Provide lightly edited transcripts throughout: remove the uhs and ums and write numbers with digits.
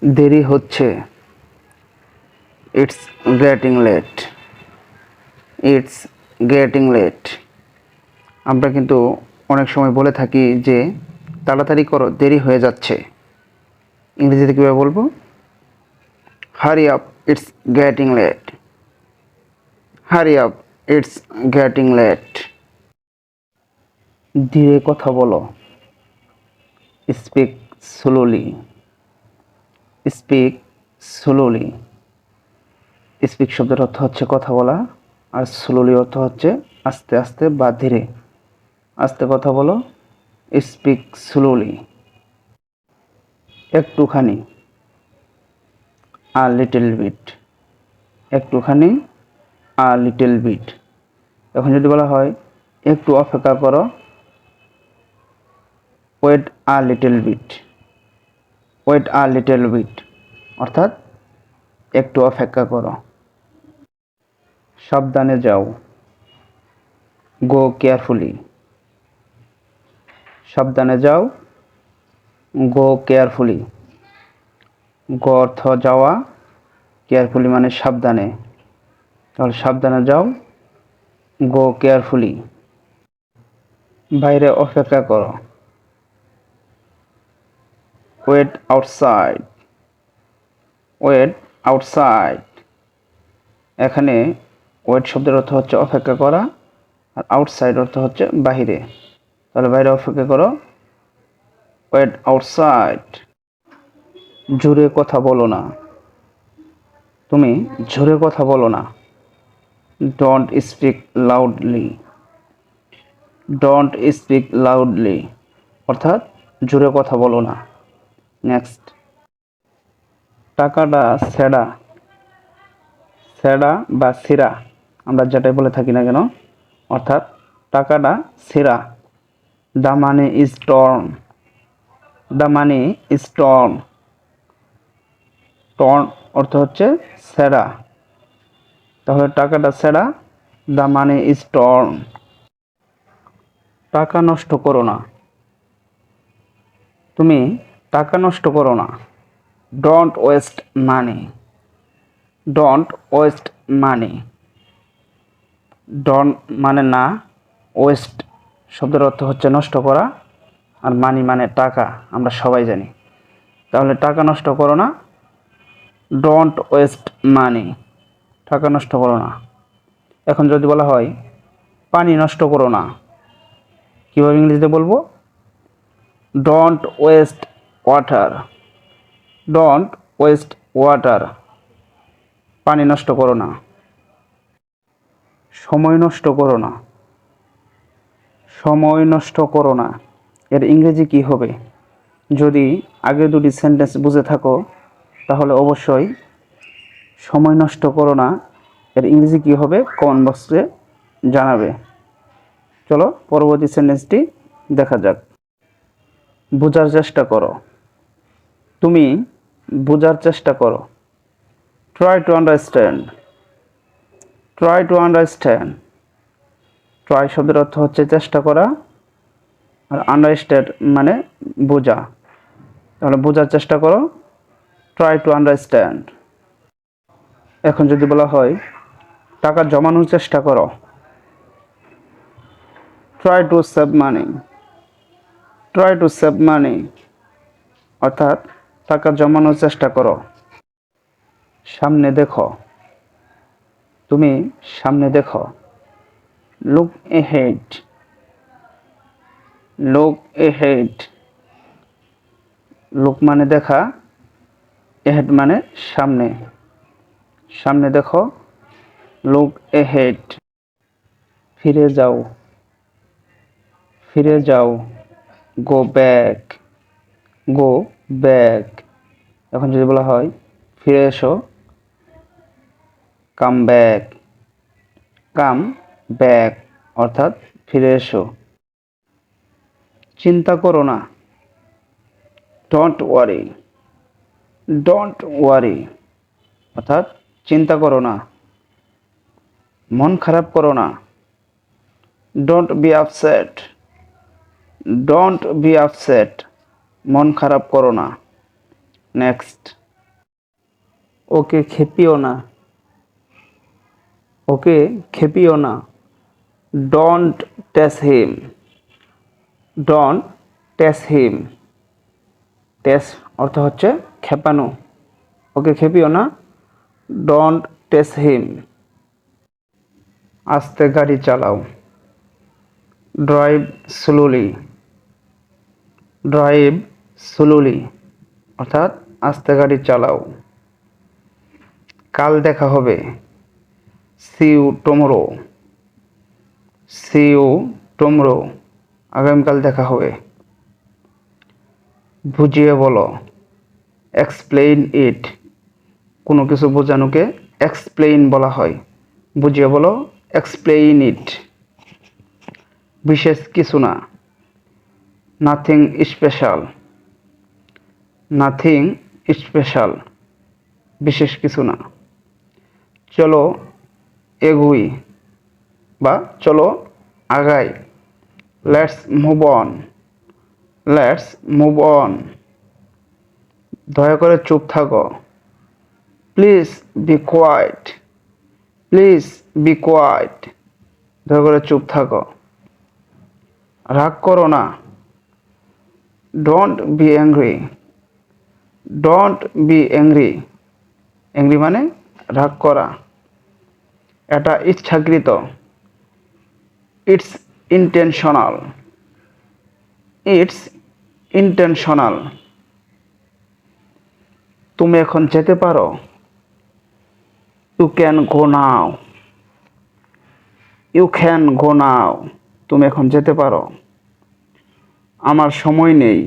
দেরি হচ্ছে। It's getting late. It's getting late. আমরা কিন্তু অনেক সময় বলে থাকি যে তাড়াতাড়ি করো, দেরি হয়ে যাচ্ছে। ইংরেজিতে কীভাবে বলবো? Hurry up, it's getting late. Hurry up, it's getting late. ধীরে কথা বলো। Speak slowly. Speak slowly. Speak শব্দের অর্থ হচ্ছে কথা বলা, আর স্লোলি অর্থ হচ্ছে আস্তে আস্তে বা ধীরে। আস্তে কথা বলো। Speak slowly. একটুখানি। A little bit. একটুখানি। A little bit. এখন যদি বলা হয় একটু অপেক্ষা করো, wait a little bit. Wait a little bit অর্থাৎ একটু অপেক্ষা করো। সাবধানে যাও। Go carefully. সাবধানে যাও। Go carefully. গো অর্থ যাওয়া, কেয়ারফুলি মানে সাবধানে। তাহলে সাবধানে যাও। Go carefully. বাইরে অপেক্ষা করো। Wait outside. Wait outside. এখানে ওয়েট শব্দের অর্থ হচ্ছে অপেক্ষা করা, আর আউটসাইড অর্থ হচ্ছে বাহিরে। তাহলে বাইরে অপেক্ষা করো। Wait outside. জোরে কথা বলো না। তুমি জোরে কথা বলো না। Don't speak loudly. Don't speak loudly অর্থাৎ জোরে কথা বলো না। নেক্সট, টাকাটা ছেঁড়া। ছেঁড়া বা ছিঁড়া আমরা যেটাই বলে থাকি না কেন, অর্থাৎ টাকাটা ছিঁড়া। The money is torn. The money is torn. Torn অর্থ হচ্ছে ছেঁড়া। তাহলে টাকাটা ছেঁড়া। The money is torn. টাকা নষ্ট করো না। তুমি টাকা নষ্ট করো না। Don't waste money. Don't waste money. Don't মানে না, ওয়েস্ট শব্দের অর্থ হচ্ছে নষ্ট করা, আর মানি মানে টাকা, আমরা সবাই জানি। তাহলে টাকা নষ্ট করো না। ডোন্ট ওয়েস্ট মানি। টাকা নষ্ট করো না। এখন যদি বলা হয় পানি নষ্ট করো না, কীভাবে ইংরেজিতে বলবো? Don't waste water. Don't waste water. পানি নষ্ট করো না। সময় নষ্ট করো না। সময় নষ্ট করো না এর ইংরেজি কি হবে? যদি আগের দুটি সেন্টেন্স বুঝে থাকো তাহলে অবশ্যই সময় নষ্ট করো না এর ইংরেজি কি হবে কমেন্ট বক্সে জানাবে। চলো পরবর্তী সেন্টেন্সটি দেখা যাক। বোঝার চেষ্টা করো। তুমি বোঝার চেষ্টা করো। Try to understand. Try to understand. Try শব্দের অর্থ হচ্ছে চেষ্টা করা, আর আন্ডারস্ট্যান্ড মানে বোঝা। তাহলে বোঝার চেষ্টা করো। Try to understand. এখন যদি বলা হয় টাকা জমানোর চেষ্টা করো, try to save money. Try to save মানি অর্থাৎ টাকা জমানোর চেষ্টা করো। সামনে দেখো। তুমি সামনে দেখো। Look ahead. Look ahead. Look মানে দেখা, এহেড মানে সামনে। সামনে দেখো। Look ahead. ফিরে যাও। ফিরে যাও। Go back. Go back. এখন যদি বলা হয় ফিরে এসো, কাম ব্যাক। কাম ব্যাক অর্থাৎ ফিরে এসো। চিন্তা করো না। Don't worry. ডোন্ট ওয়ারি অর্থাৎ চিন্তা করো না। মন খারাপ করো না। Don't be upset. Don't be upset মন খারাপ করো না। নেক্সট, ওকে খেপিও না, ওকে খেপিও না। ডোন্ট টেস হিম, ডোন্ট টেস হিম। টেস অর্থ হচ্ছে খেপানো, ওকে খেপিও না, ডোন্ট টেস হিম। আস্তে গাড়ি চালাও, ড্রাইভ স্লোলি, ড্রাইভ স্লোলি অর্থাৎ আস্তে গাড়ি চালাও। কাল দেখা হবে, see you tomorrow, see you tomorrow আগামীকাল দেখা হবে। বুঝিয়ে বলো, এক্সপ্লেইন ইট, কোনো কিছু বোঝানোকে এক্সপ্লেইন বলা হয়। বুঝিয়ে বলো, এক্সপ্লেইন ইট। বিশেষ কিছু না, নাথিং স্পেশাল, নাথিং স্পেশাল বিশেষ কিছু না। চলো এগুই বা চলো আগাই, let's move on, let's move on. দয়া করে চুপ থাকো, please be quiet, please be quiet. দয়া করে চুপ থাকো। রাগ করো না, don't be angry, don't be angry. Angry মানে রাগ করা। এটা ইচ্ছাকৃত, ইটস ইন্টেনশনাল, ইটস ইন্টেনশনাল। তুমি এখন যেতে পারো, you can go now, you can go now. তুমি এখন যেতে পারো। আমার সময় নেই,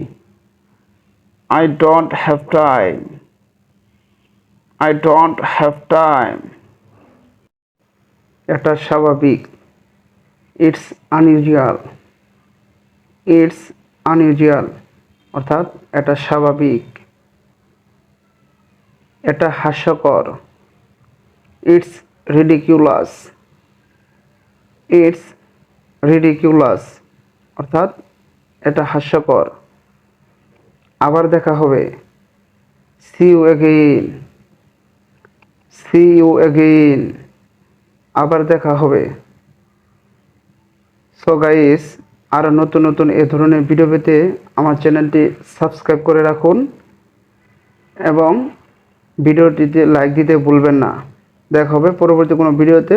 I don't have time, I don't have time. এটা স্বাভাবিক, ইটস আনইউজুয়াল, ইটস আনইউজুয়াল অর্থাৎ এটা স্বাভাবিক। এটা হাস্যকর, ইটস রিডিকিউলাস, ইটস রিডিকিউলাস অর্থাৎ এটা হাস্যকর। আবার দেখা হবে, see you again, see you again আবার দেখা হবে। সো গাইস, আরও নতুন নতুন এ ধরনের ভিডিও পেতে আমার চ্যানেলটি সাবস্ক্রাইব করে রাখুন এবং ভিডিওটিতে লাইক দিতে ভুলবেন না। দেখা হবে পরবর্তী কোনো ভিডিওতে।